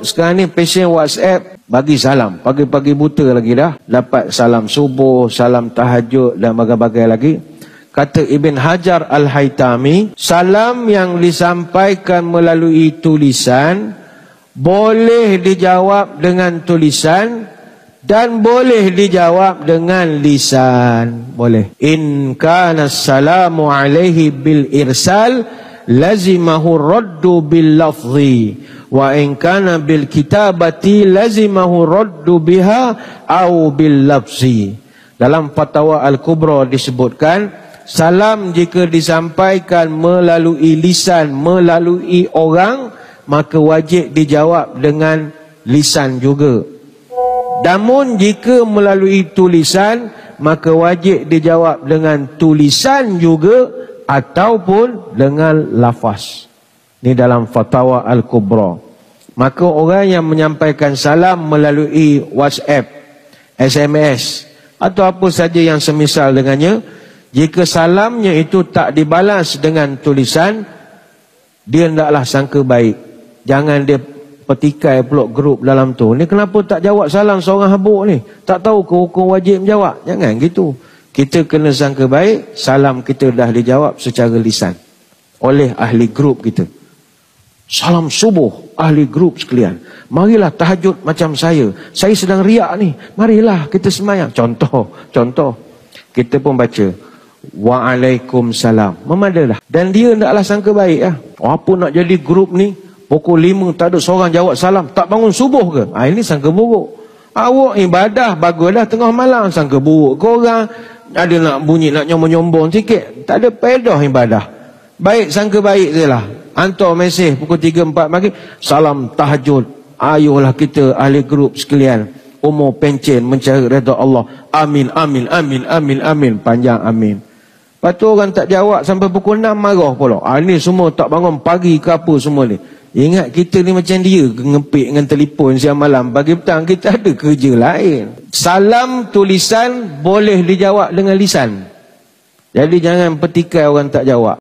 Sekarang ni pasien WhatsApp bagi salam. Pagi-pagi buta lagi dah. Dapat salam subuh, salam tahajud dan bagai-bagai lagi. Kata Ibn Hajar Al-Haytami, salam yang disampaikan melalui tulisan boleh dijawab dengan tulisan dan boleh dijawab dengan lisan. Boleh. In kana salamu alaihi bil irsal lazimahu raddu bil lafzi wa in kana bil kitabati lazimahu raddu biha au bil lafzi. Dalam Fatwa Al-Kubra disebutkan, salam jika disampaikan melalui lisan, melalui orang, maka wajib dijawab dengan lisan juga. Namun jika melalui tulisan, maka wajib dijawab dengan tulisan juga ataupun dengan lafaz. Ini dalam Fatwa Al-Kubra. Maka orang yang menyampaikan salam melalui WhatsApp, SMS atau apa saja yang semisal dengannya, jika salamnya itu tak dibalas dengan tulisan, dia hendaklah sangka baik. Jangan dia petikai pulak grup dalam tu. Ni kenapa tak jawab salam seorang habuk ni? Tak tahu ke hukum wajib menjawab? Jangan gitu. Kita kena sangka baik, salam kita dah dijawab secara lisan oleh ahli grup kita. Salam subuh, ahli grup sekalian. Marilah tahajud macam saya. Saya sedang riak ni. Marilah kita semayang. Contoh. Kita pun baca Waalaikumsalam. Memadalah. Dan dia hendaklah sangka baik lah. Apa nak jadi grup ni? Pukul 5 tak ada seorang jawab salam. Tak bangun subuh ke? Ini sangka buruk. Awak ibadah bagus dah tengah malam sangka buruk. Korang ada nak bunyi, nak nyombong-nyombong sikit. Tak ada faedah ibadah. Baik, sangka baik je lah. Hantar mesej pukul 3-4 pagi. Salam tahajud. Ayolah kita ahli grup sekalian. Umur pencen mencari redha Allah. Amin, amin, amin, amin, amin. Panjang amin. Lepas tu orang tak jawab sampai pukul 6 marah pula. Ini semua tak bangun pagi ke apa semua ni. Ingat kita ni macam dia ngepik dengan telefon siang malam. Pagi petang kita ada kerja lain. Salam tulisan boleh dijawab dengan lisan. Jadi jangan petikai orang tak jawab.